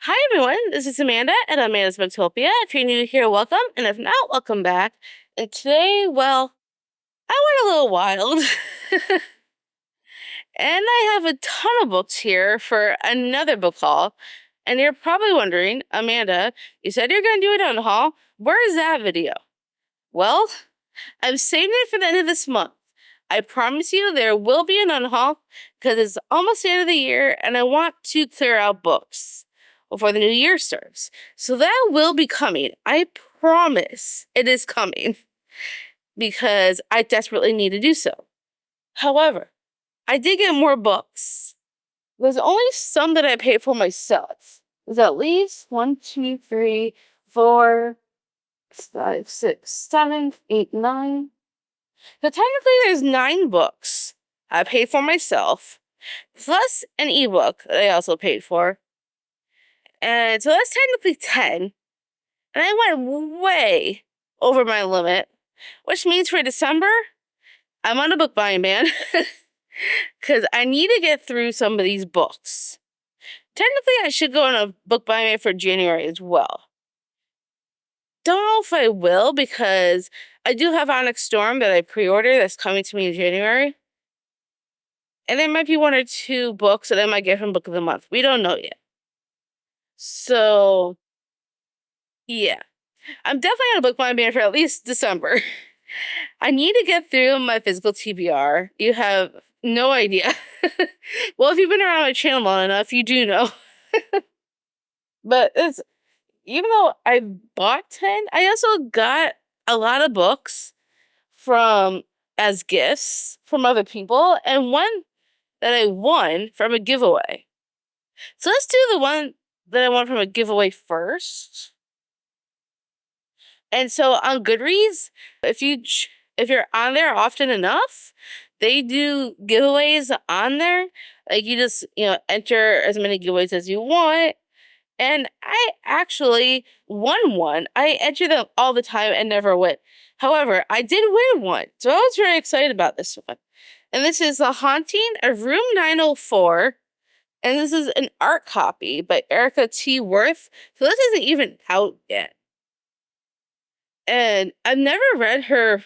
Hi everyone, this is Amanda at Amanda's Booktopia. If you're new here, welcome, and if not, welcome back. And today, well, I went a little wild. And I have a ton of books here for another book haul. And you're probably wondering, Amanda, you said you're going to do an unhaul. Where is that video? Well, I'm saving it for the end of this month. I promise you there will be an unhaul because it's almost the end of the year and I want to clear out books before the new year starts. So that will be coming. I promise it is coming because I desperately need to do so. However, I did get more books. There's only some that I paid for myself. There's at least 1, 2, 3, 4, 5, 6, 7, 8, 9. So technically there's 9 books I paid for myself, plus an ebook that I also paid for. And so that's technically 10. And I went way over my limit, which means for December, I'm on a book buying ban because I need to get through some of these books. Technically, I should go on a book buying ban for January as well. Don't know if I will because I do have Onyx Storm that I pre-ordered that's coming to me in January. And there might be 1 or 2 books that I might get from Book of the Month. We don't know yet. So, yeah. I'm definitely on a book buying ban for at least December. I need to get through my physical TBR. You have no idea. Well, if you've been around my channel long enough, you do know. But even though I bought 10, I also got a lot of books as gifts from other people, and one that I won from a giveaway. So let's do the one that I won from a giveaway first. And so on GoodReads, if you're on there often enough, they do giveaways on there. Like you just, enter as many giveaways as you want. And I actually won one. I enter them all the time and never win. However, I did win one. So I was very excited about this one. And this is The Haunting of Room 904. And this is an art copy by Erica T. Worth. So this isn't even out yet. And I've never read her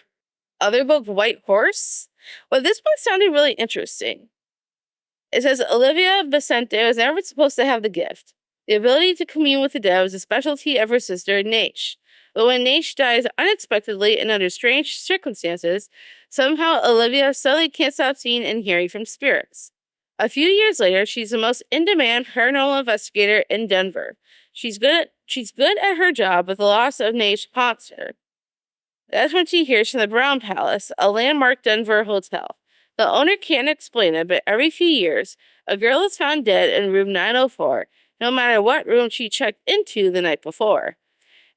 other book, White Horse, but this book sounded really interesting. It says Olivia Vicente was never supposed to have the gift. The ability to commune with the dead was a specialty of her sister, Naish. But when Naish dies unexpectedly and under strange circumstances, somehow Olivia suddenly can't stop seeing and hearing from spirits. A few years later, she's the most in-demand paranormal investigator in Denver. She's good at her job, but the loss of Naish haunts her. That's when she hears from the Brown Palace, a landmark Denver hotel. The owner can't explain it, but every few years, a girl is found dead in room 904, no matter what room she checked into the night before.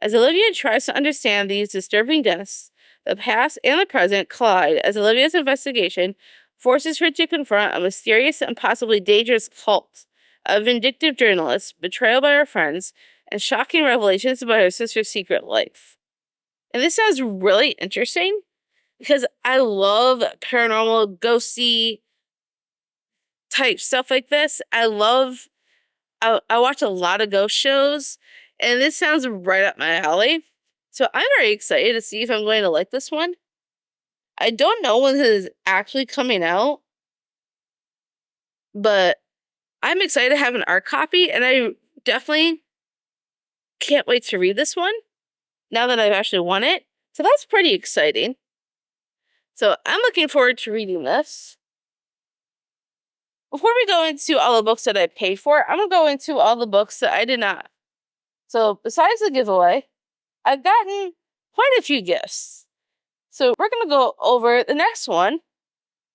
As Olivia tries to understand these disturbing deaths, the past and the present collide as Olivia's investigation forces her to confront a mysterious and possibly dangerous cult, a vindictive journalist, betrayal by her friends, and shocking revelations about her sister's secret life. And this sounds really interesting because I love paranormal, ghosty type stuff like this. I watch a lot of ghost shows, and this sounds right up my alley. So I'm very excited to see if I'm going to like this one. I don't know when this is actually coming out, but I'm excited to have an art copy, and I definitely can't wait to read this one now that I've actually won it. So that's pretty exciting. So I'm looking forward to reading this. Before we go into all the books that I paid for, I'm going to go into all the books that I did not. So besides the giveaway, I've gotten quite a few gifts. So we're going to go over the next one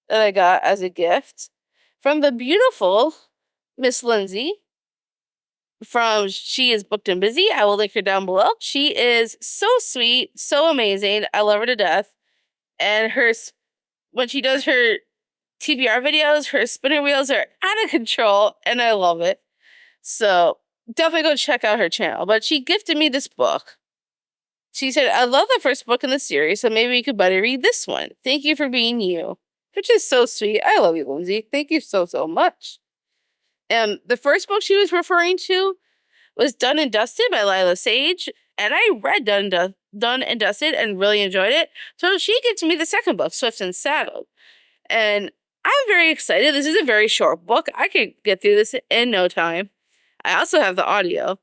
that I got as a gift from the beautiful Miss Lindsay from She Is Booked and Busy. I will link her down below. She is so sweet, so amazing. I love her to death. And when she does her TBR videos, her spinner wheels are out of control, and I love it. So definitely go check out her channel. But she gifted me this book. She said, I love the first book in the series, so maybe you could better read this one. Thank you for being you. Which is so sweet. I love you, Lindsay. Thank you so, so much. The first book she was referring to was Done and Dusted by Lila Sage, and I read Done and Dusted and really enjoyed it. So she gets me the second book, Swift and Saddled. And I'm very excited. This is a very short book. I could get through this in no time. I also have the audio.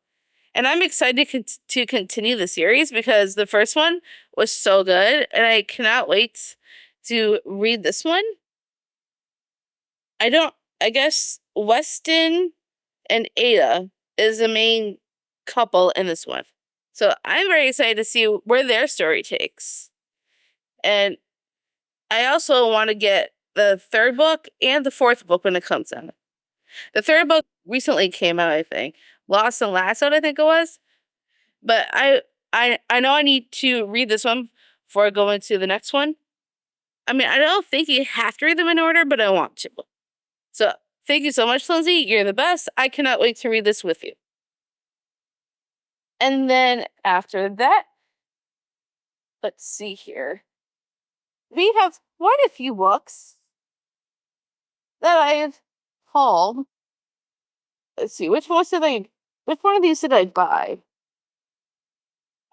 And I'm excited to continue the series because the first one was so good, and I cannot wait to read this one. I guess Weston and Ada is the main couple in this one. So I'm very excited to see where their story takes. And I also want to get the third book and the fourth book when it comes out. The third book recently came out, I think. Lost and Lassoed, I think it was. But I know I need to read this one before I go into the next one. I mean, I don't think you have to read them in order, but I want to. So thank you so much, Lindsay. You're the best. I cannot wait to read this with you. And then after that, let's see here. We have quite a few books that I have hauled. Let's see, which one of these did I buy?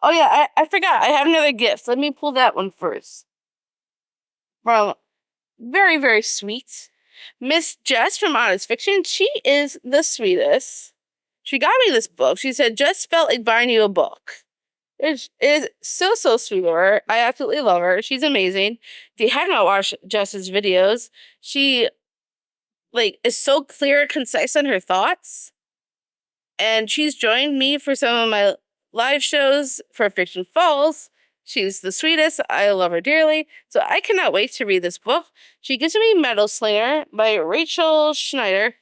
Oh yeah, I forgot. I have another gift. Let me pull that one first. From very, very sweet Miss Jess from Honest Fiction. She is the sweetest. She got me this book. She said, just felt like buying you a book. It is so, so sweet of her. I absolutely love her. She's amazing. If you have not watched Jess's videos, she is so clear and concise on her thoughts. And she's joined me for some of my live shows for Fiction Falls. She's the sweetest. I love her dearly. So I cannot wait to read this book. She gives me Meadow Slinger by Rachel Schneider.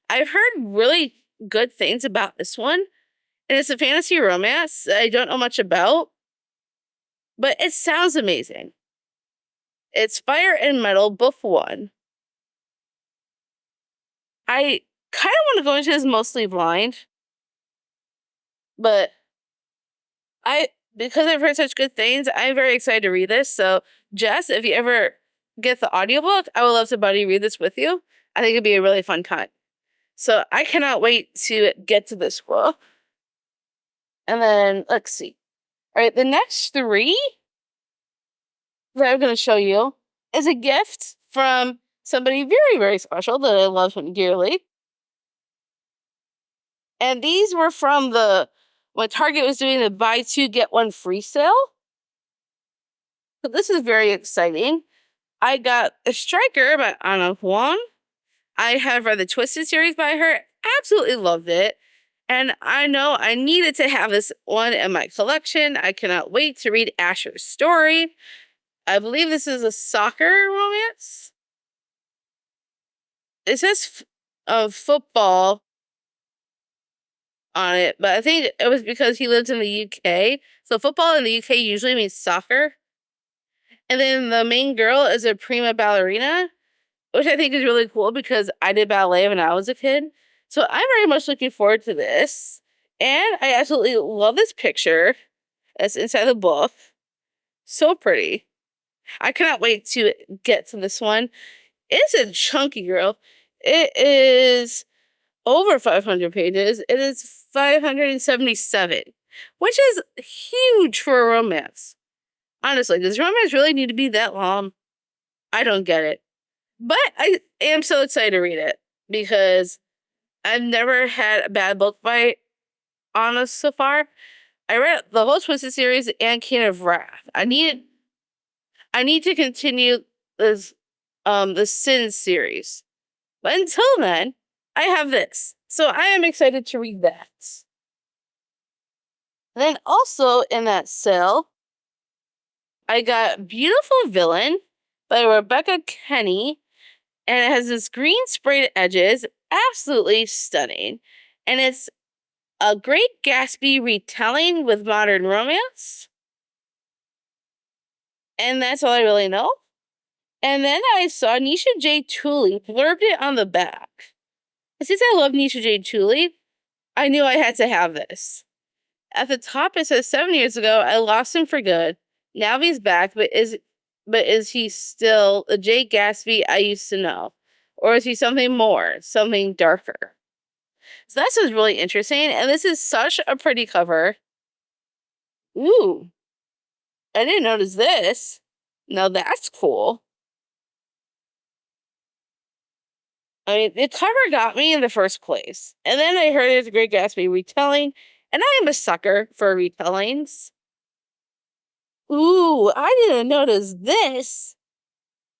I've heard really good things about this one. And it's a fantasy romance I don't know much about. But it sounds amazing. It's Fire and Metal, book 1. I kind of want to go into this mostly blind. But because I've heard such good things, I'm very excited to read this. So, Jess, if you ever get the audiobook, I would love to buddy read this with you. I think it'd be a really fun time. So, I cannot wait to get to this book. And then, let's see. All right, the next 3 that I'm going to show you is a gift from somebody very, very special that I love dearly. And these were from when Target was doing the buy 2, get 1 free sale. So this is very exciting. I got a Striker by Anna Huang. I have read the Twisted series by her. Absolutely loved it. And I know I needed to have this one in my collection. I cannot wait to read Asher's story. I believe this is a soccer romance. It says football on it, but I think it was because he lives in the UK. So football in the UK usually means soccer. And then the main girl is a prima ballerina, which I think is really cool because I did ballet when I was a kid. So I'm very much looking forward to this. And I absolutely love this picture that's inside the book. So pretty. I cannot wait to get to this one. It's a chunky girl. It is over 500 pages. It is 577, which is huge for a romance. Honestly, does romance really need to be that long? I don't get it. But I am so excited to read it because I've never had a bad book by Anna so far. I read the whole Twisted series and King of Wrath. I need to continue this the Sin series. But until then, I have this. So I am excited to read that. Then also in that sale, I got Beautiful Villain by Rebecca Kenny. And it has this green sprayed edges. Absolutely stunning. And it's a Great Gatsby retelling with modern romance. And that's all I really know. And then I saw Nisha J. Tooley blurbed it on the back. And since I love Nisha J. Tooley, I knew I had to have this. At the top it says 7 years ago, I lost him for good. Now he's back, but is he still the Jay Gatsby I used to know? Or is he something more, something darker? So that sounds really interesting. And this is such a pretty cover. Ooh, I didn't notice this. Now that's cool. I mean, the cover got me in the first place. And then I heard it's a Great Gatsby retelling, and I am a sucker for retellings. Ooh, I didn't notice this.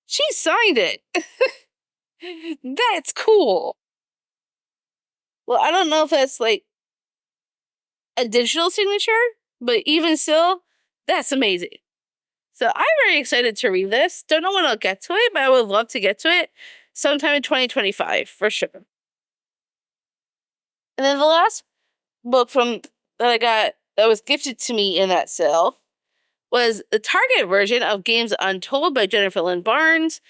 She signed it. That's cool. Well, I don't know if that's like a digital signature, but even still, that's amazing. So I'm very excited to read this. Don't know when I'll get to it, but I would love to get to it sometime in 2025 for sure. And then the last book from that I got that was gifted to me in that sale was the Target version of Games Untold by Jennifer Lynn Barnes.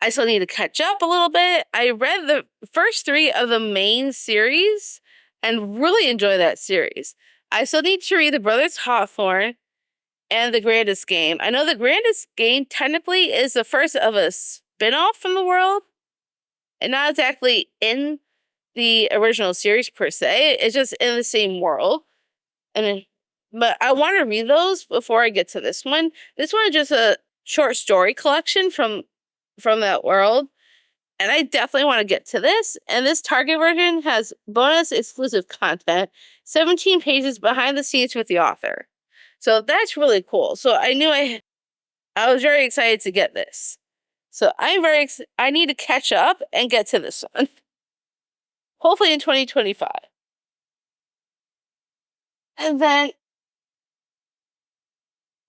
I still need to catch up a little bit. I read the first 3 of the main series and really enjoy that series. I still need to read The Brothers Hawthorne and The Grandest Game. I know The Grandest Game technically is the first of a spin-off from the world and not exactly in the original series per se. It's just in the same world. But I want to read those before I get to this one. This one is just a short story collection from that world. And I definitely want to get to this. And this Target version has bonus exclusive content, 17 pages behind the scenes with the author. So that's really cool. So I was very excited to get this. So I need to catch up and get to this one. Hopefully in 2025. And then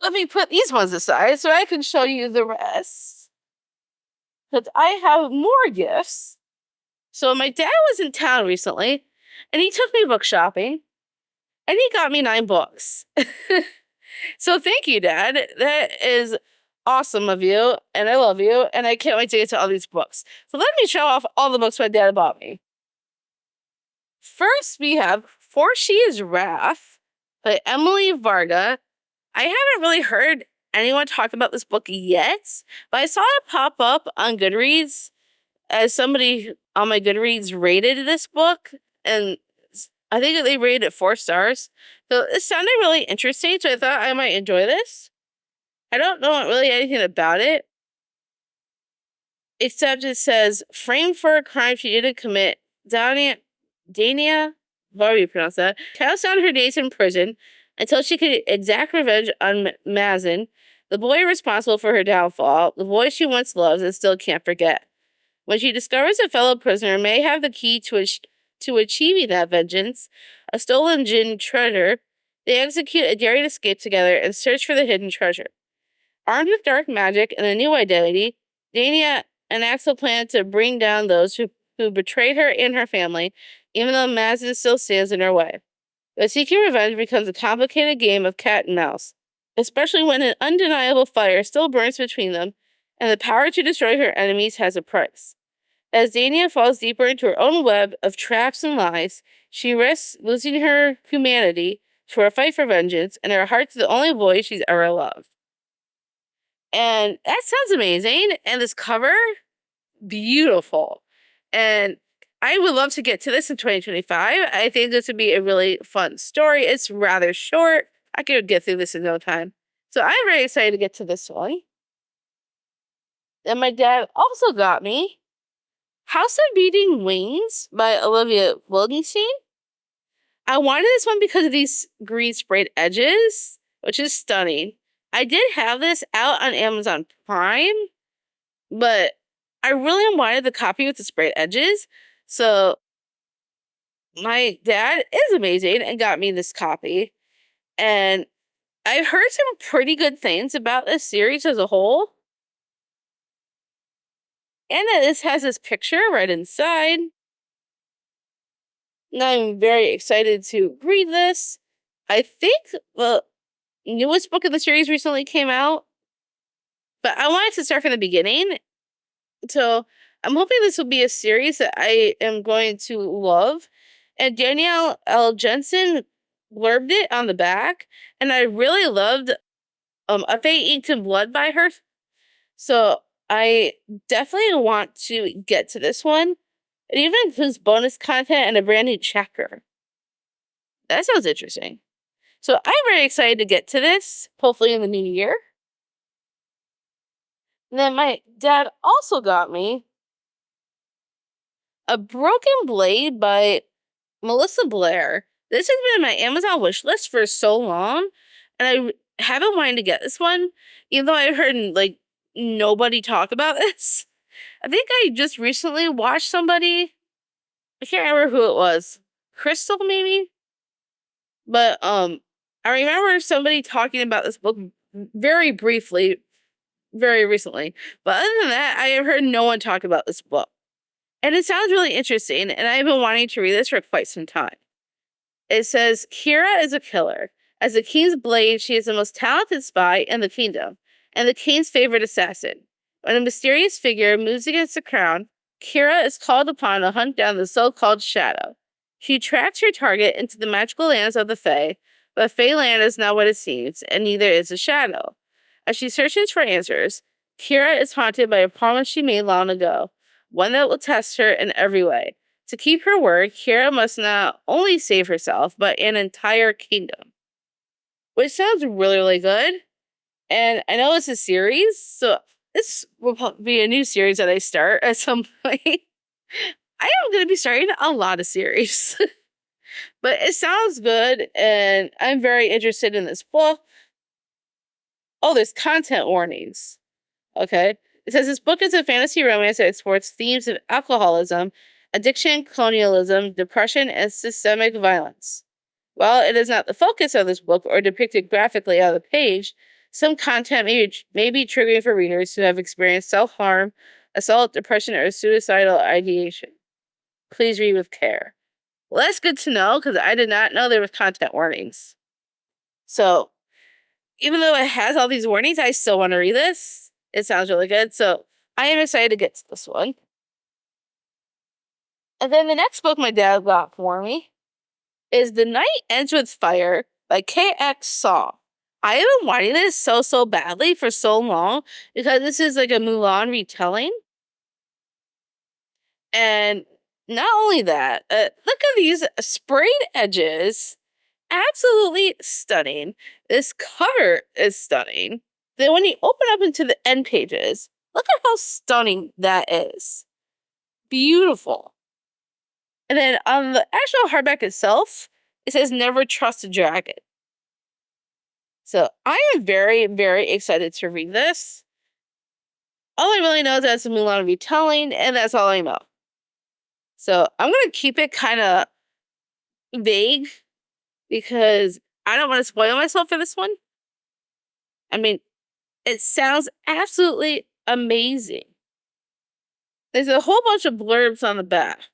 let me put these ones aside so I can show you the rest. Because I have more gifts. So my dad was in town recently, and he took me book shopping, and he got me 9 books. So thank you, Dad. That is awesome of you, and I love you, and I can't wait to get to all these books. So let me show off all the books my dad bought me. First, we have For She Is Wrath by Emily Varga. I haven't really heard anyone talk about this book yet, but I saw it pop up on GoodReads as somebody on my GoodReads rated this book, and I think they rated it 4 stars. So it sounded really interesting, so I thought I might enjoy this. I don't know really anything about it, except it says, framed for a crime she didn't commit, Dania, however you pronounce that, counts down her days in prison until she could exact revenge on Mazin, the boy responsible for her downfall, the boy she once loved and still can't forget. When she discovers a fellow prisoner may have the key to achieving that vengeance, a stolen Jinn treasure, they execute a daring escape together and search for the hidden treasure. Armed with dark magic and a new identity, Dania enacts a plan to bring down those who betrayed her and her family, even though Mazin still stands in her way. But seeking revenge becomes a complicated game of cat and mouse, especially when an undeniable fire still burns between them, and the power to destroy her enemies has a price. As Dania falls deeper into her own web of traps and lies, she risks losing her humanity to a fight for vengeance, and her heart to the only boy she's ever loved. And that sounds amazing. And this cover, beautiful. And I would love to get to this in 2025. I think this would be a really fun story. It's rather short. I could get through this in no time. So I'm very excited to get to this one. And my dad also got me House of Beating Wings by Olivia Wildenstein. I wanted this one because of these green sprayed edges, which is stunning. I did have this out on Amazon Prime, but I really wanted the copy with the sprayed edges. So my dad is amazing and got me this copy. And I've heard some pretty good things about this series as a whole. And that this has this picture right inside. And I'm very excited to read this. I think the newest book of the series recently came out. But I wanted to start from the beginning. So I'm hoping this will be a series that I am going to love. And Danielle L. Jensen blurbed it on the back. And I really loved A Fate Inked in Blood by her. So I definitely want to get to this one. It even includes bonus content and a brand new chapter. That sounds interesting. So I'm very excited to get to this, hopefully in the new year. And then my dad also got me A Broken Blade by Melissa Blair. This has been in my Amazon wish list for so long, and I haven't wanted to get this one, even though I've heard like nobody talk about this. I think I just recently watched somebody. I can't remember who it was. Crystal, maybe? But I remember somebody talking about this book very briefly, very recently. But other than that, I have heard no one talk about this book. And it sounds really interesting, and I've been wanting to read this for quite some time. It says, Kira is a killer. As the king's blade, she is the most talented spy in the kingdom, and the king's favorite assassin. When a mysterious figure moves against the crown, Kira is called upon to hunt down the so-called Shadow. She tracks her target into the magical lands of the Fae, but Fae land is not what it seems, and neither is the Shadow. As she searches for answers, Kira is haunted by a promise she made long ago, one that will test her in every way. To keep her word, Kira must not only save herself, but an entire kingdom. Which sounds really, really good. And I know it's a series, so this will be a new series that I start at some point. I am going to be starting a lot of series. But it sounds good, and I'm very interested in this book. Oh, there's content warnings. Okay. It says this book is a fantasy romance that explores themes of alcoholism, addiction, colonialism, depression, and systemic violence. While it is not the focus of this book or depicted graphically on the page, some content may be triggering for readers who have experienced self-harm, assault, depression, or suicidal ideation. Please read with care. Well, that's good to know, because I did not know there was content warnings. So, even though it has all these warnings, I still want to read this. It sounds really good, so I am excited to get to this one. And then the next book my dad got for me is The Night Ends with Fire by K.X. Saw. I have been wanting this so badly for so long, because this is like a Mulan retelling. And not only that, look at these sprayed edges. Absolutely stunning. This cover is stunning. Then when you open up into the end pages, look at how stunning that is. Beautiful. And then on the actual hardback itself, it says never trust a dragon. So I am very, very excited to read this. All I really know is that it's a Mulan retelling, and that's all I know. So I'm going to keep it kind of vague, because I don't want to spoil myself for this one. I mean, it sounds absolutely amazing. There's a whole bunch of blurbs on the back.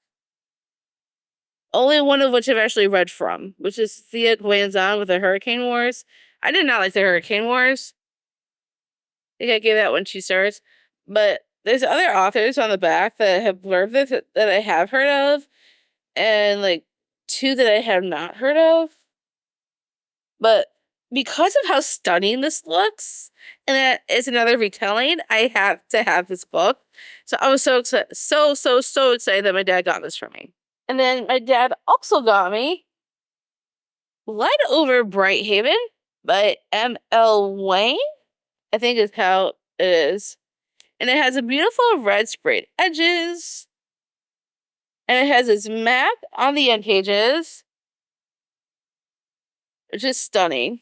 Only one of which I've actually read from, which is Thea Guanzon with the Hurricane Wars. I did not like the Hurricane Wars. I think I gave that one 2 stars. But there's other authors on the back that have blurbed it that I have heard of, and like 2 that I have not heard of. But because of how stunning this looks, and that is another retelling, I have to have this book. So I was so excited, so excited that my dad got this for me. And then my dad also got me Light Over Brighthaven by M.L. Wayne, I think is how it is. And it has a beautiful red sprayed edges. And it has its map on the end pages, which is stunning.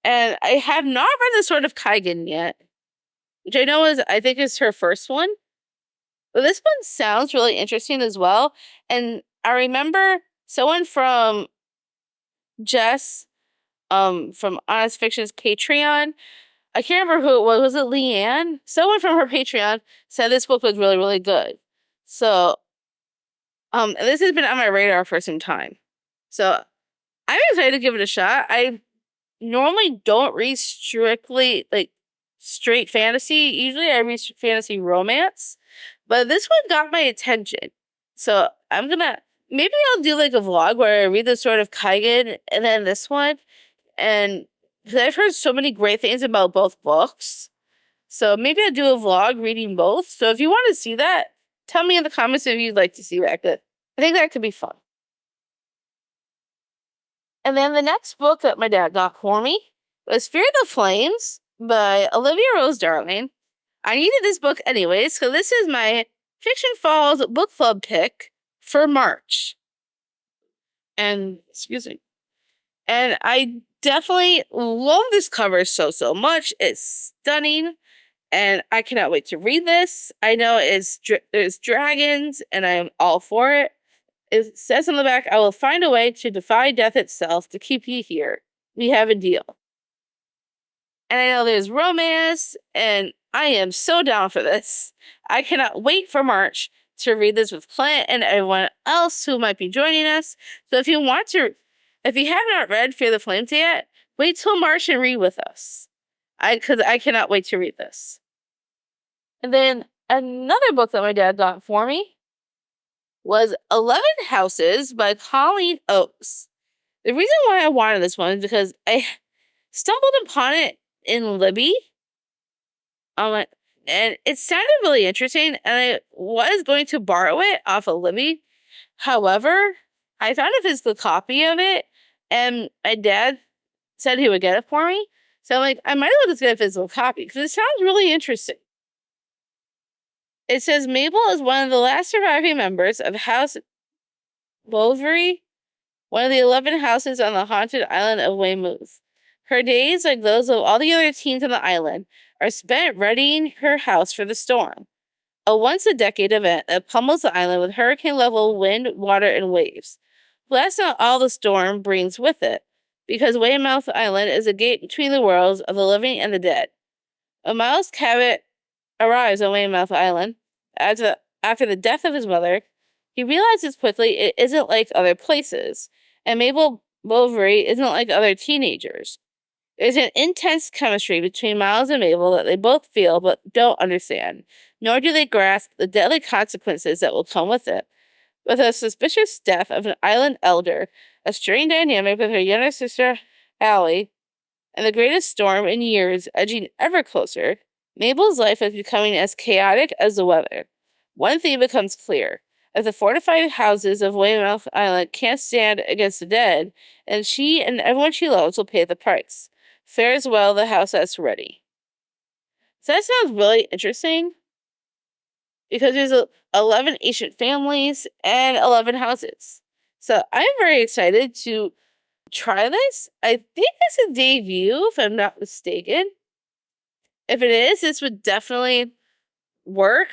And I have not read The Sword of Kaigen yet, which I know I think is her first one. But this one sounds really interesting as well. And I remember someone from Jess, from Honest Fiction's Patreon, I can't remember who it was. Was it Leanne? Someone from her Patreon said this book was really, really good. So, this has been on my radar for some time. So, I'm excited to give it a shot. I normally don't read strictly, like, straight fantasy. Usually I read fantasy romance. But this one got my attention. So, maybe I'll do, like, a vlog where I read The Sword of Kaigen and then this one. And because I've heard so many great things about both books. So maybe I'll do a vlog reading both. So if you want to see that, tell me in the comments if you'd like to see that. I think that could be fun. And then the next book that my dad got for me was Fear the Flames by Olivia Rose Darling. I needed this book anyways, so this is my Fiction Falls book club pick for March. And, excuse me. And I definitely love this cover so much. It's stunning, and I cannot wait to read this. I know there's dragons, and I am all for it. It says on the back, I will find a way to defy death itself to keep you here. We have a deal. And I know there's romance, and I am so down for this. I cannot wait for March to read this with Clint and everyone else who might be joining us. So if you have not read Fear the Flames yet, wait till March and read with us. Because I cannot wait to read this. And then another book that my dad got for me was 11 Houses by Colleen Oakes. The reason why I wanted this one is because I stumbled upon it in Libby. And it sounded really interesting, and I was going to borrow it off of Libby. However, I found a physical copy of it, and my dad said he would get it for me. So I'm like, I might as well just get a physical copy, because it sounds really interesting. It says Mabel is one of the last surviving members of House Bovary, one of the 11 houses on the haunted island of Weymouth. Her days, like those of all the other teens on the island, are spent readying her house for the storm. A once-a-decade event that pummels the island with hurricane-level wind, water, and waves. But that's not all the storm brings with it, because Weymouth Island is a gate between the worlds of the living and the dead. When Miles Cabot arrives on Weymouth Island, after the death of his mother, he realizes quickly it isn't like other places, and Mabel Bovary isn't like other teenagers. There's an intense chemistry between Miles and Mabel that they both feel but don't understand, nor do they grasp the deadly consequences that will come with it. With a suspicious death of an island elder, a strained dynamic with her younger sister, Allie, and the greatest storm in years edging ever closer, Mabel's life is becoming as chaotic as the weather. One thing becomes clear. If the fortified houses of Weymouth Island can't stand against the dead, and she and everyone she loves will pay the price. Fares well the house that's ready. So that sounds really interesting, because there's 11 ancient families and 11 houses. So I'm very excited to try this. I think it's a debut, if I'm not mistaken. If it is, this would definitely work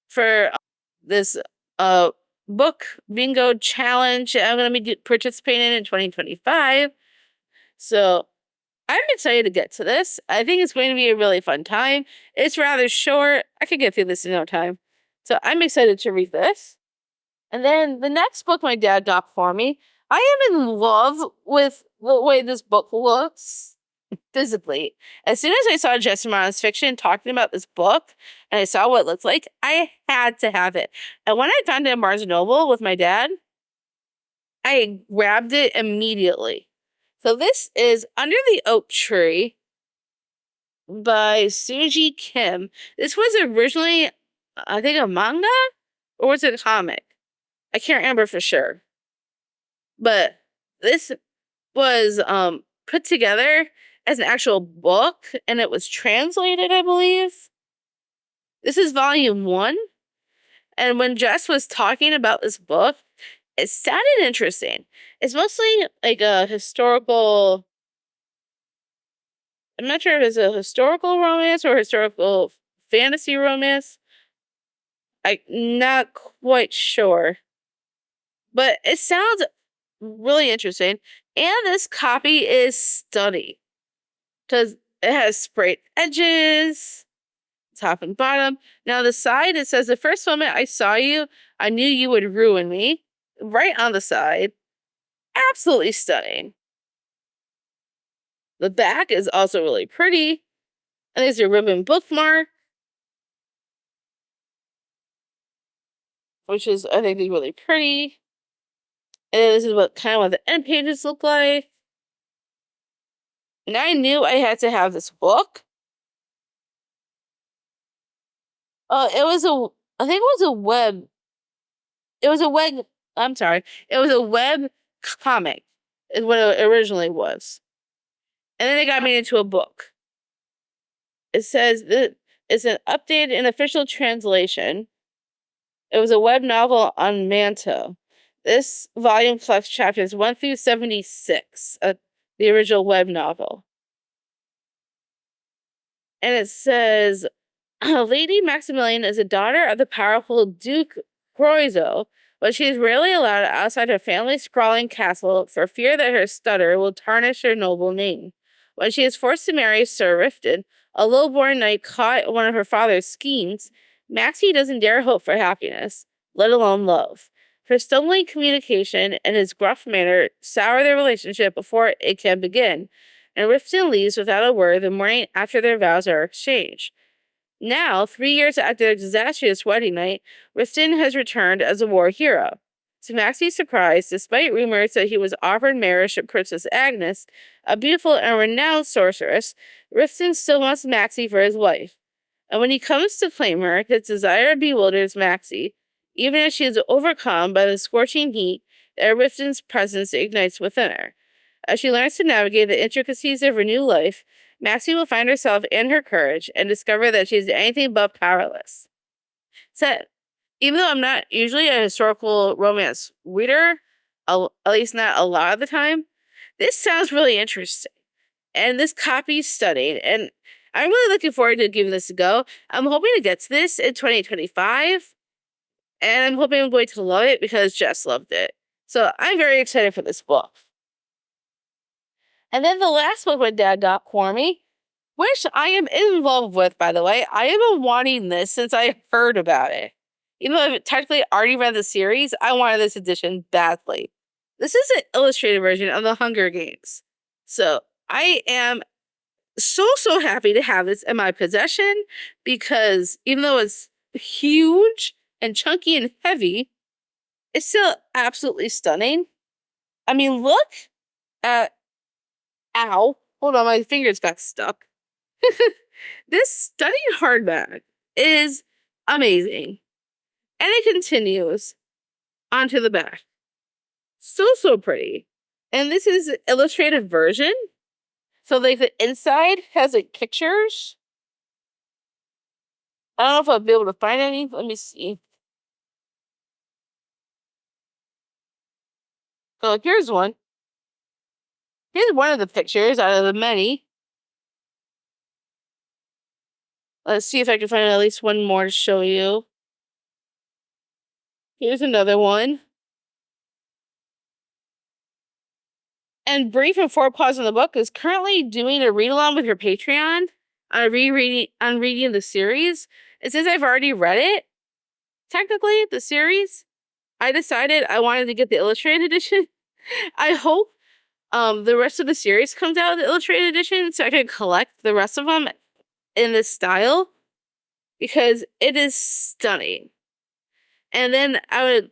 for this book bingo challenge I'm going to be participating in 2025. So I'm excited to get to this. I think it's going to be a really fun time. It's rather short. I could get through this in no time. So I'm excited to read this. And then the next book my dad got for me, I am in love with the way this book looks physically. As soon as I saw Jesse Mon's Fiction talking about this book, and I saw what it looked like, I had to have it. And when I found it at Barnes & Noble with my dad, I grabbed it immediately. So this is Under the Oak Tree by Suji Kim. This was originally, I think, a manga? Or was it a comic? I can't remember for sure. But this was put together as an actual book, and it was translated, I believe. This is volume 1. And when Jess was talking about this book, it sounded interesting. It's mostly like a historical... I'm not sure if it's a historical romance or historical fantasy romance. I'm not quite sure. But it sounds really interesting. And this copy is stunning, because it has sprayed edges, top and bottom. Now the side, it says, the first moment I saw you, I knew you would ruin me. Right on the side. Absolutely stunning. The back is also really pretty. And there's a ribbon bookmark, which is, I think, really pretty. And this is what the end pages look like. And I knew I had to have this book. It was I think it was a web, I'm sorry, it was a web comic, is what it originally was. And then it got made into a book. It says that it's an updated and official translation. It was a web novel on Manto. This volume collects chapters 1 through 76 of the original web novel. And it says Lady Maximilian is a daughter of the powerful Duke Croizo, but she is rarely allowed outside her family's sprawling castle for fear that her stutter will tarnish her noble name. When she is forced to marry Sir Riften, a low-born knight caught in one of her father's schemes, Maxie doesn't dare hope for happiness, let alone love. Her stumbling communication and his gruff manner sour their relationship before it can begin, and Riften leaves without a word the morning after their vows are exchanged. Now, 3 years after their disastrous wedding night, Riften has returned as a war hero. To Maxie's surprise, despite rumors that he was offered marriage to Princess Agnes, a beautiful and renowned sorceress, Riften still wants Maxie for his wife. And when he comes to claim her, his desire bewilders Maxie, even as she is overcome by the scorching heat that Riften's presence ignites within her. As she learns to navigate the intricacies of her new life, Maxie will find herself in her courage and discover that she is anything but powerless. So, even though I'm not usually a historical romance reader, at least not a lot of the time, this sounds really interesting. And this copy is stunning, and I'm really looking forward to giving this a go. I'm hoping to get to this in 2025, and I'm hoping I'm going to love it because Jess loved it. So I'm very excited for this book. And then the last book my dad got for me, which I am involved with, by the way. I have been wanting this since I heard about it. Even though I've technically already read the series, I wanted this edition badly. This is an illustrated version of The Hunger Games. So I am so happy to have this in my possession because even though it's huge and chunky and heavy, it's still absolutely stunning. I mean, look at... Ow. Hold on, my fingers got stuck. This stunning hardback is amazing. And it continues onto the back. So pretty. And this is an illustrated version. So like the inside has like pictures. I don't know if I'll be able to find any. Let me see. Oh, here's one. Here's one of the pictures out of the many. Let's see if I can find at least one more to show you. Here's another one. And Bree from Four Paws in the Book is currently doing a read-along with her Patreon on reading the series. And since I've already read it, technically, the series, I decided I wanted to get the illustrated edition. I hope the rest of the series comes out with the illustrated edition so I can collect the rest of them in this style because it is stunning. And then I would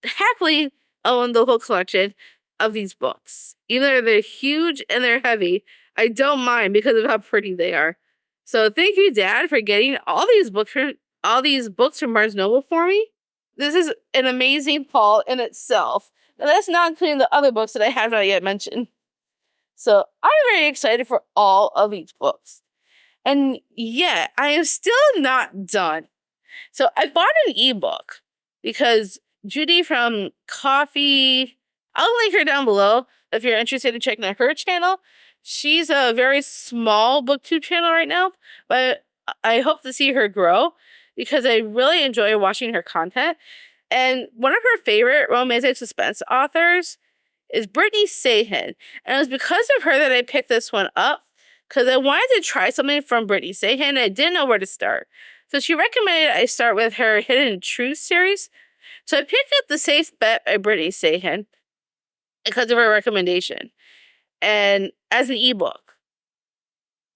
happily own the whole collection of these books. Even though they're huge and they're heavy, I don't mind because of how pretty they are. So thank you, Dad, for getting all these books from Barnes Noble for me. This is an amazing haul in itself. And that's not including the other books that I have not yet mentioned. So I'm very excited for all of these books. And yeah, I am still not done. So I bought an ebook because Judy from Coffee, I'll link her down below if you're interested in checking out her channel. She's a very small booktube channel right now, but I hope to see her grow because I really enjoy watching her content. And one of her favorite romantic suspense authors is Brittany Sahan. And it was because of her that I picked this one up because I wanted to try something from Brittany Sahan and I didn't know where to start. So she recommended I start with her Hidden Truth series. So I picked up The Safe Bet by Brittany Sahan because of her recommendation and as an ebook.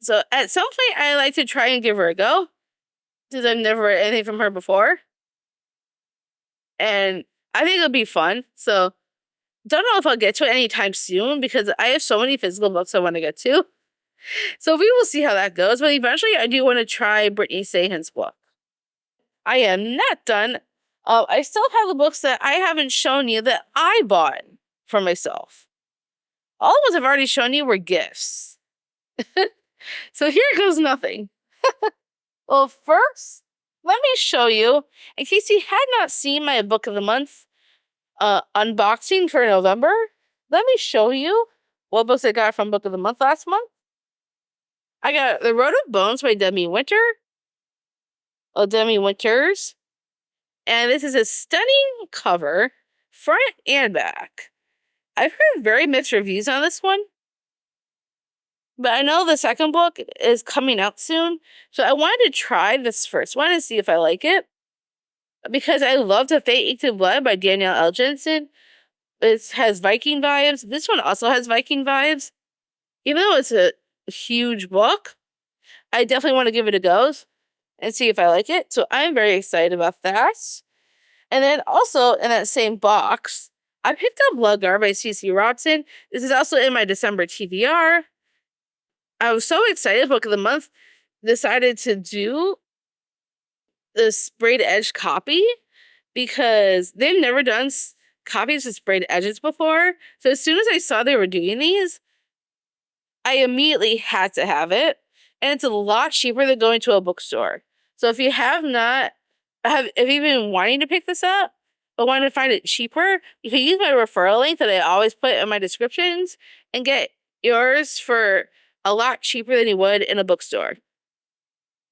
So at some point I like to try and give her a go since I've never read anything from her before. And I think it'll be fun. So don't know if I'll get to it anytime soon because I have so many physical books I want to get to. So we will see how that goes. But eventually I do want to try Brittany Sahan's book. I am not done. I still have the books that I haven't shown you that I bought for myself. All the ones I've already shown you were gifts. So here goes nothing. Well, first, let me show you, in case you had not seen my book of the month unboxing for November, let me show you what books I got from book of the month last month. I got The Road of Bones by Demi Winters. And this is a stunning cover, front and back. I've heard very mixed reviews on this one. But I know the second book is coming out soon, so I wanted to try this first one and see if I like it. Because I love The Fate Inked in Blood by Danielle L. Jensen. It has Viking vibes. This one also has Viking vibes. Even though it's a huge book, I definitely want to give it a go and see if I like it. So I'm very excited about that. And then also in that same box, I picked up Bloodguard by C.C. Robson. This is also in my December TBR. I was so excited, book of the month decided to do the sprayed edge copy because they've never done copies with sprayed edges before. So as soon as I saw they were doing these, I immediately had to have it. And it's a lot cheaper than going to a bookstore. So if you if you've been wanting to pick this up, but want to find it cheaper, you can use my referral link that I always put in my descriptions and get yours for a lot cheaper than you would in a bookstore.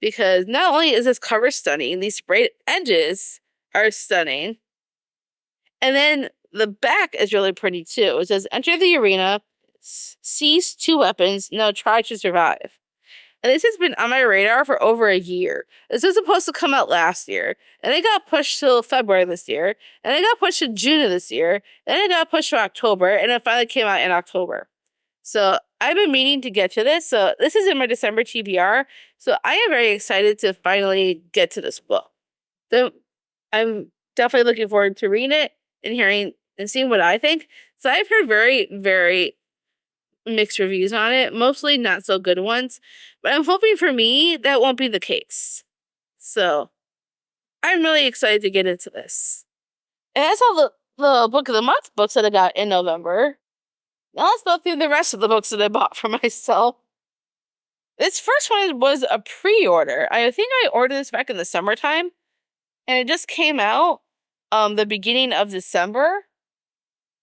Because not only is this cover stunning, these sprayed edges are stunning. And then the back is really pretty too. It says, enter the arena, seize 2 weapons, now try to survive. And this has been on my radar for over a year. This was supposed to come out last year. And it got pushed till February this year. And it got pushed to June of this year. And it got pushed to October. And it finally came out in October. So I've been meaning to get to this. So this is in my December TBR. So I am very excited to finally get to this book. So I'm definitely looking forward to reading it and hearing and seeing what I think. So I've heard very, very mixed reviews on it, mostly not so good ones. But I'm hoping for me that won't be the case. So I'm really excited to get into this. And that's all the book of the month books that I got in November. Now let's go through the rest of the books that I bought for myself. This first one was a pre-order. I think I ordered this back in the summertime. And it just came out the beginning of December.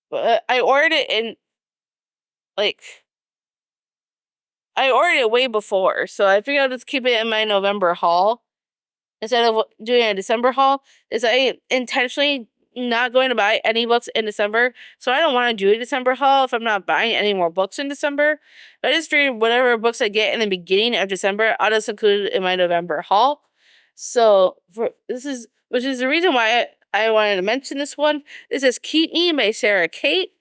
But I ordered it I ordered it way before. So I figured I'll just keep it in my November haul instead of doing a December haul. Is I intentionally not going to buy any books in December. So I don't want to do a December haul if I'm not buying any more books in December. But I just figured whatever books I get in the beginning of December, I'll just include it in my November haul. So which is the reason why I wanted to mention this one. This is Keep Me by Sarah Kate.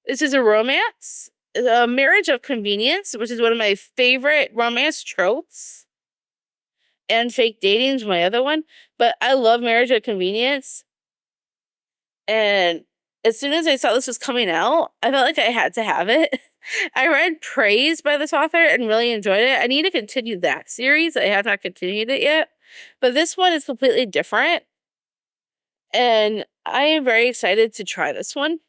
This is a romance. A Marriage of Convenience, which is one of my favorite romance tropes. And Fake Dating is my other one. But I love Marriage of Convenience. And as soon as I saw this was coming out, I felt like I had to have it. I read Praise by this author and really enjoyed it. I need to continue that series. I have not continued it yet. But this one is completely different. And I am very excited to try this one.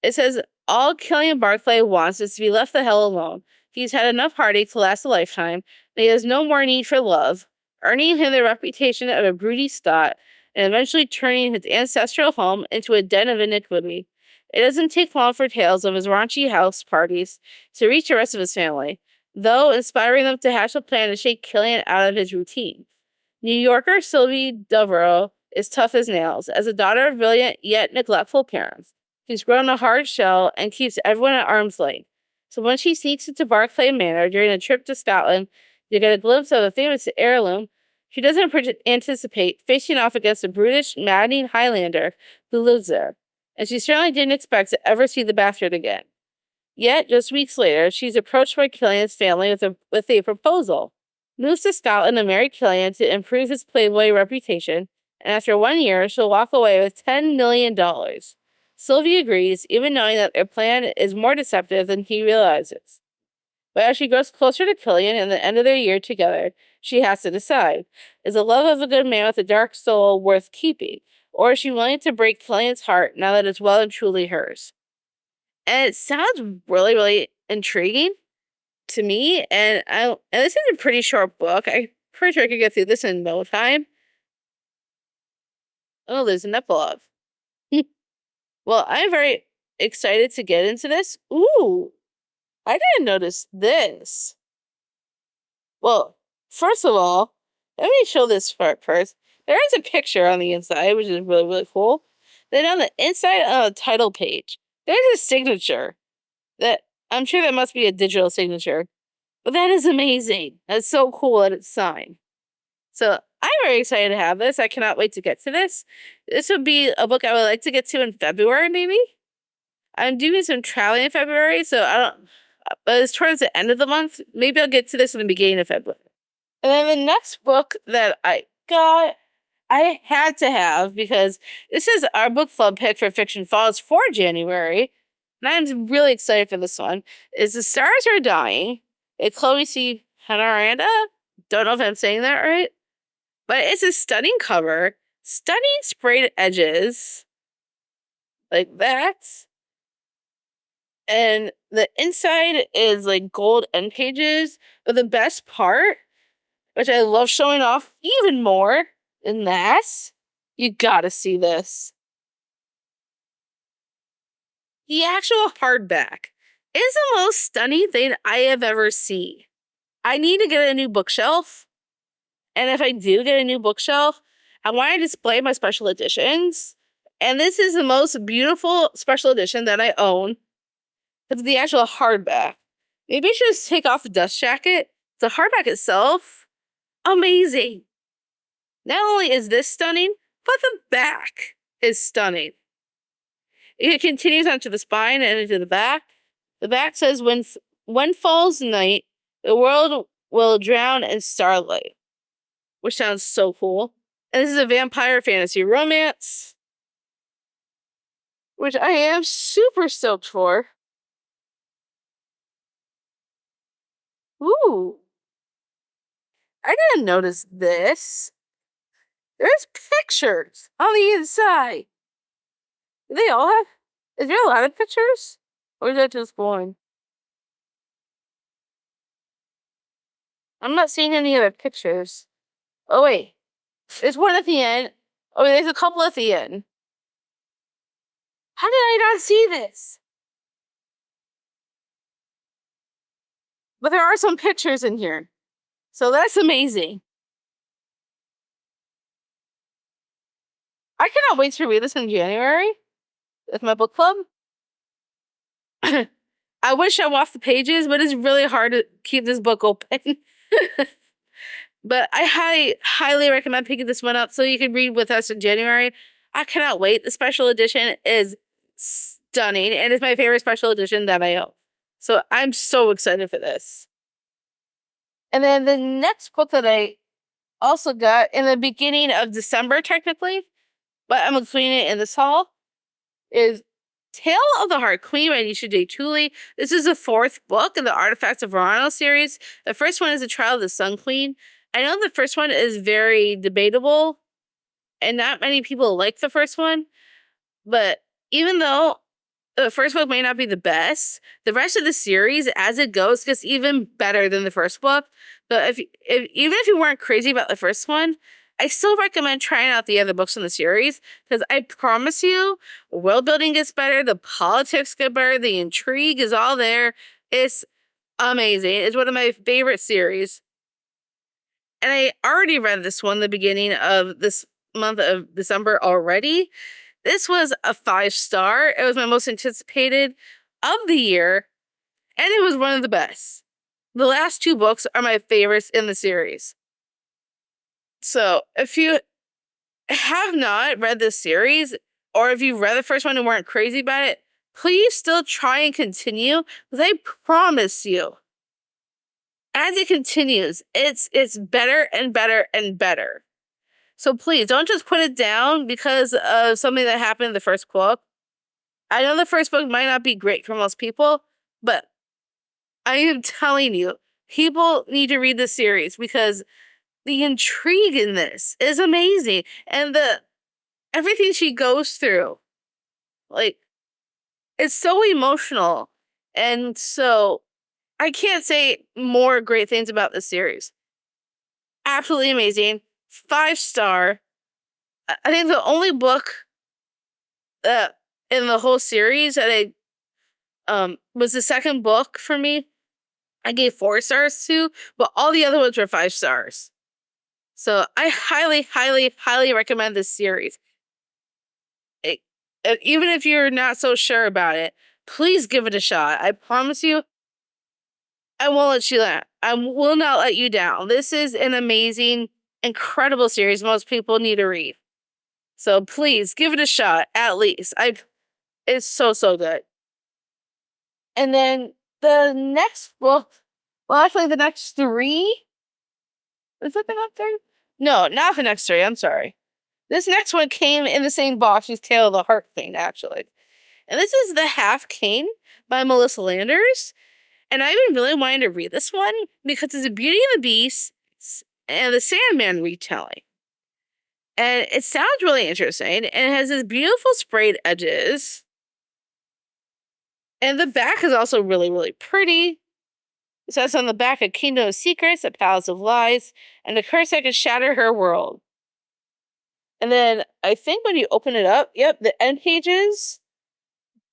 It says, all Killian Barclay wants is to be left the hell alone. He's had enough heartache to last a lifetime, and he has no more need for love, earning him the reputation of a broody Scot, and eventually turning his ancestral home into a den of iniquity. It doesn't take long for tales of his raunchy house parties to reach the rest of his family, though inspiring them to hatch a plan to shake Killian out of his routine. New Yorker Sylvie Devereaux is tough as nails, as a daughter of brilliant yet neglectful parents. She's grown a hard shell and keeps everyone at arm's length. So when she sneaks into Barclay Manor during a trip to Scotland to get a glimpse of the famous heirloom, she doesn't anticipate facing off against the brutish, maddening Highlander who lives there. And she certainly didn't expect to ever see the bastard again. Yet, just weeks later, she's approached by Killian's family with a proposal. Moves to Scotland to marry Killian to improve his playboy reputation, and after 1 year, she'll walk away with $10 million. Sylvie agrees, even knowing that their plan is more deceptive than he realizes. But as she grows closer to Killian and the end of their year together, she has to decide, is the love of a good man with a dark soul worth keeping? Or is she willing to break Killian's heart now that it's well and truly hers? And it sounds really, really intriguing to me. And this is a pretty short book. I'm pretty sure I could get through this in no time. Oh, there's an epilogue. Well, I'm very excited to get into this. Ooh, I didn't notice this. Well, first of all, let me show this part first. There is a picture on the inside, which is really, really cool. Then on the inside of the title page, there's a signature that I'm sure that must be a digital signature. But that is amazing. That's so cool that it's signed. So I'm very excited to have this. I cannot wait to get to this. This would be a book I would like to get to in February, maybe. I'm doing some traveling in February, so I don't. But it's towards the end of the month. Maybe I'll get to this in the beginning of February. And then the next book that I got, I had to have because this is our book club pick for Fiction Falls for January. And I'm really excited for this one. Is The Stars Are Dying. It's Chloe C. Hanaranda. Don't know if I'm saying that right. But it's a stunning cover. Stunning sprayed edges. Like that. And the inside is like gold end pages. But the best part, which I love showing off even more than that, you gotta see this. The actual hardback is the most stunning thing I have ever seen. I need to get a new bookshelf. And if I do get a new bookshelf, I want to display my special editions. And this is the most beautiful special edition that I own. It's the actual hardback. Maybe I should just take off the dust jacket. The hardback itself, amazing. Not only is this stunning, but the back is stunning. It continues onto the spine and into the back. The back says, when falls night, the world will drown in starlight. Which sounds so cool. And this is a vampire fantasy romance. Which I am super stoked for. Ooh. I didn't notice this. There's pictures on the inside. Do they all have? Is there a lot of pictures? Or is that just one? I'm not seeing any other pictures. Oh, wait. There's one at the end. Oh, there's a couple at the end. How did I not see this? But there are some pictures in here. So that's amazing. I cannot wait to read this in January with my book club. I wish I off the pages, but it's really hard to keep this book open. But I highly recommend picking this one up so you can read with us in January. I cannot wait. The special edition is stunning, and it's my favorite special edition that I own. So I'm so excited for this. And then the next book that I also got in the beginning of December, technically, but I'm including it in this haul, is Tale of the Heart Queen by Nisha J. Tooley. This is the fourth book in the Artifacts of Verano series. The first one is The Trial of the Sun Queen. I know the first one is very debatable, and not many people like the first one, but even though the first book may not be the best, the rest of the series, as it goes, gets even better than the first book. But even if you weren't crazy about the first one, I still recommend trying out the other books in the series, because I promise you, world building gets better, the politics get better, the intrigue is all there. It's amazing. It's one of my favorite series. And I already read this one the beginning of this month of December already. This was a 5-star. It was my most anticipated of the year, and it was one of the best. The last 2 books are my favorites in the series. So if you have not read this series, or if you read the first one and weren't crazy about it, please still try and continue, because I promise you, as it continues, it's better and better and better. So please, don't just put it down because of something that happened in the first book. I know the first book might not be great for most people, but I am telling you, people need to read this series because the intrigue in this is amazing. And everything she goes through, like, it's so emotional. And so I can't say more great things about this series. Absolutely amazing. 5-star. I think the only book in the whole series that I was the second book for me. I gave 4 stars to, but all the other ones were 5 stars. So I highly, highly, highly recommend this series. Even if you're not so sure about it, please give it a shot. I promise you, I won't let you down. I will not let you down. This is an amazing, incredible series most people need to read. So please give it a shot, at least. It's so, so good. And then the next book, well, actually, the next 3. Is it the next 3? No, not the next 3. I'm sorry. This next one came in the same box as Tale of the Heart Queen, actually. And this is The Half King by Melissa Landers. And I've been really wanting to read this one because it's a Beauty and the Beast and the Sandman retelling. And it sounds really interesting. And it has these beautiful sprayed edges. And the back is also really, really pretty. It says on the back, a kingdom of secrets, a palace of lies, and a curse that could shatter her world. And then I think when you open it up, yep, the end pages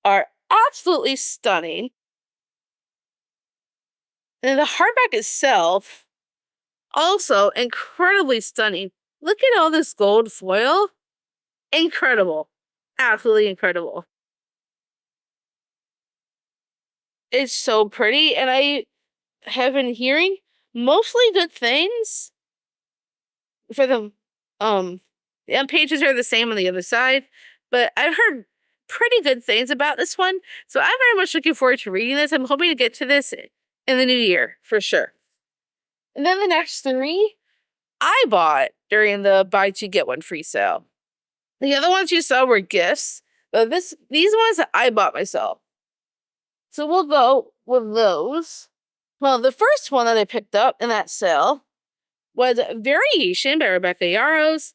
are absolutely stunning. And the hardback itself, also incredibly stunning. Look at all this gold foil. Incredible. Absolutely incredible. It's so pretty, and I have been hearing mostly good things for them. The end pages are the same on the other side, but I've heard pretty good things about this one, so I'm very much looking forward to reading this. I'm hoping to get to this in the new year, for sure. And then the next 3, I bought during the buy 2 get 1 free sale. The other ones you saw were gifts, but these ones that I bought myself. So we'll go with those. Well, the first one that I picked up in that sale was Variation by Rebecca Yarros.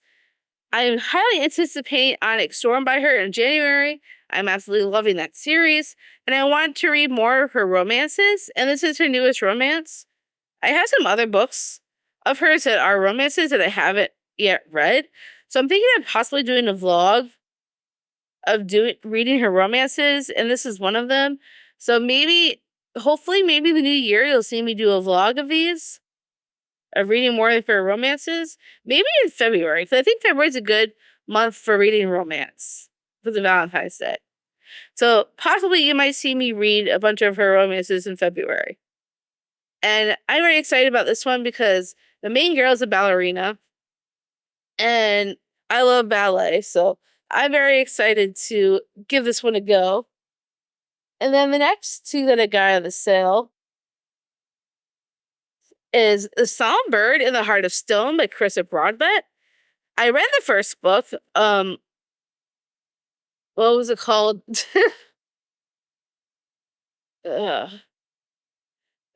I'm highly anticipating Onyx Storm by her in January. I'm absolutely loving that series, and I want to read more of her romances, and this is her newest romance. I have some other books of hers that are romances that I haven't yet read, so I'm thinking of possibly doing a vlog of reading her romances, and this is one of them. So hopefully, the new year you'll see me do a vlog of these, of reading more of her romances. Maybe in February, because I think February's a good month for reading romance for the Valentine's Day. So possibly you might see me read a bunch of her romances in February. And I'm very excited about this one because the main girl is a ballerina, and I love ballet, so I'm very excited to give this one a go. And then the next 2 that I got on the sale is The Songbird in the Heart of Stone by Carissa Broadbent. I read the first book. What was it called? The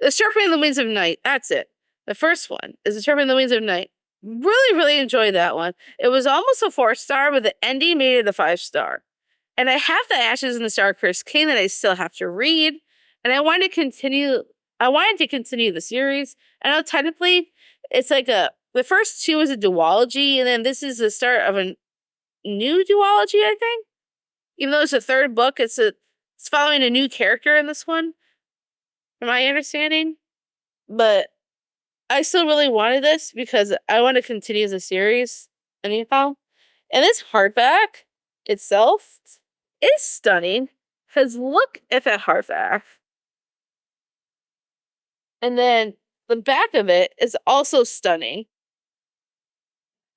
Sharpening the Wings of Night. That's it. The first one is The Sharpening the Wings of Night. Really, really enjoyed that one. It was almost a 4-star, but the ending made it a 5-star. And I have The Ashes and the Star-Cursed King that I still have to read. And I wanted to continue the series. I know technically it's like the first 2 is a duology, and then this is the start of a new duology, I think. Even though it's a 3rd book, it's following a new character in this one, from my understanding. But I still really wanted this because I want to continue the series anyhow. And this hardback itself is stunning, because look at that hardback. And then the back of it is also stunning.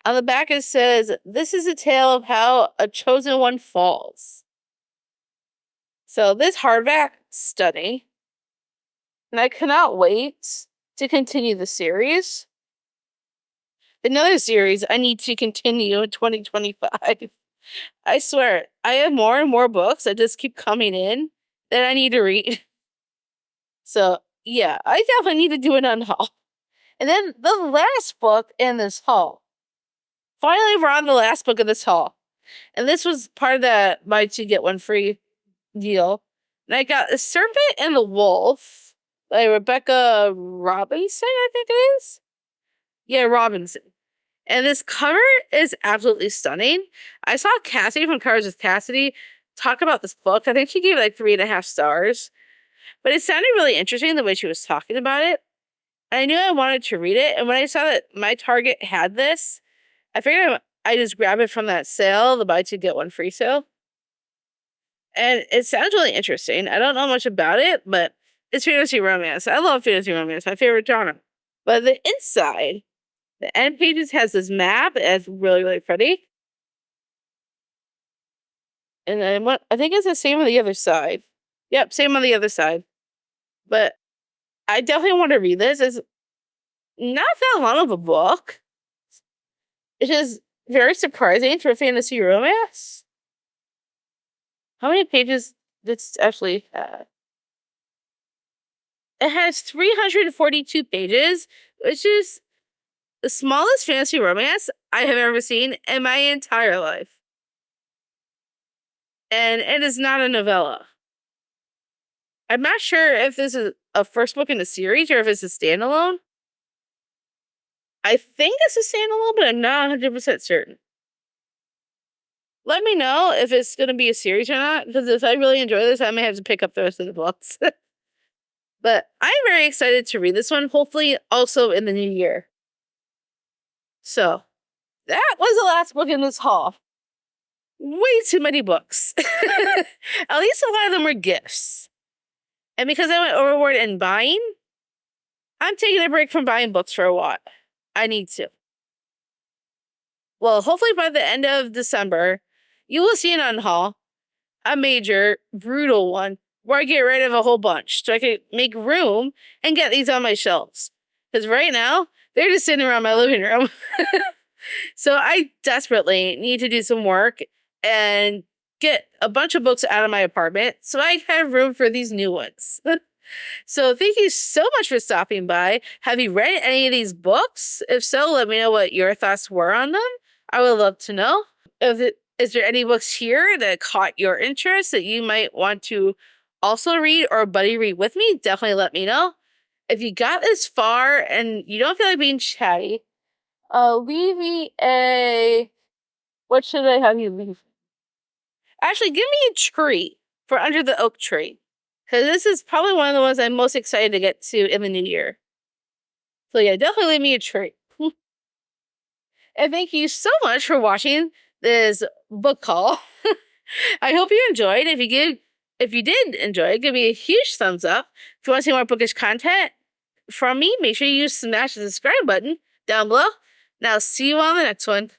On the back it says, "This is a tale of how a chosen one falls." So this hardback, stunning. And I cannot wait to continue the series. Another series I need to continue in 2025. I swear, I have more and more books that just keep coming in that I need to read. So Yeah, I definitely need to do an unhaul. And then the last book in this haul. Finally, we're on the last book of this haul. And this was part of that buy two, get one free deal. And I got The Serpent and the Wolf by Rebecca Robinson, I think it is. Yeah, Robinson. And this cover is absolutely stunning. I saw Cassidy from Covers with Cassidy talk about this book. I think she gave it like 3.5 stars. But it sounded really interesting the way she was talking about it. I knew I wanted to read it. And when I saw that my Target had this, I figured I just grab it from that sale, the buy two, get one free sale. And it sounds really interesting. I don't know much about it, but it's fantasy romance. I love fantasy romance, my favorite genre. But the inside, the end pages has this map. It's really, really pretty. And I think it's the same on the other side. Yep, same on the other side. But I definitely want to read this. It's not that long of a book. It is very surprising for fantasy romance. How many pages does this actually have? It has 342 pages, which is the smallest fantasy romance I have ever seen in my entire life. And it is not a novella. I'm not sure if this is a first book in the series or if it's a standalone. I think it's a standalone, but I'm not 100% certain. Let me know if it's going to be a series or not, because if I really enjoy this, I may have to pick up the rest of the books. But I'm very excited to read this one, hopefully also in the new year. So, that was the last book in this haul. Way too many books. At least a lot of them were gifts. And because I went overboard in buying, I'm taking a break from buying books for a while. I need to. Well, hopefully by the end of December, you will see an unhaul, a major, brutal one, where I get rid of a whole bunch so I can make room and get these on my shelves. Because right now, they're just sitting around my living room. So I desperately need to do some work and get a bunch of books out of my apartment so I have room for these new ones. So thank you so much for stopping by. Have you read any of these books? If so, let me know what your thoughts were on them. I would love to know. Is there any books here that caught your interest that you might want to also read or buddy read with me? Definitely let me know. If you got this far and you don't feel like being chatty, leave me a... What should I have you leave? Actually, give me a tree for under the oak tree. Because this is probably one of the ones I'm most excited to get to in the new year. So yeah, definitely leave me a tree. And thank you so much for watching this book haul. I hope you enjoyed. If you did enjoy, give me a huge thumbs up. If you want to see more bookish content from me, make sure you smash the subscribe button down below. Now, see you on the next one.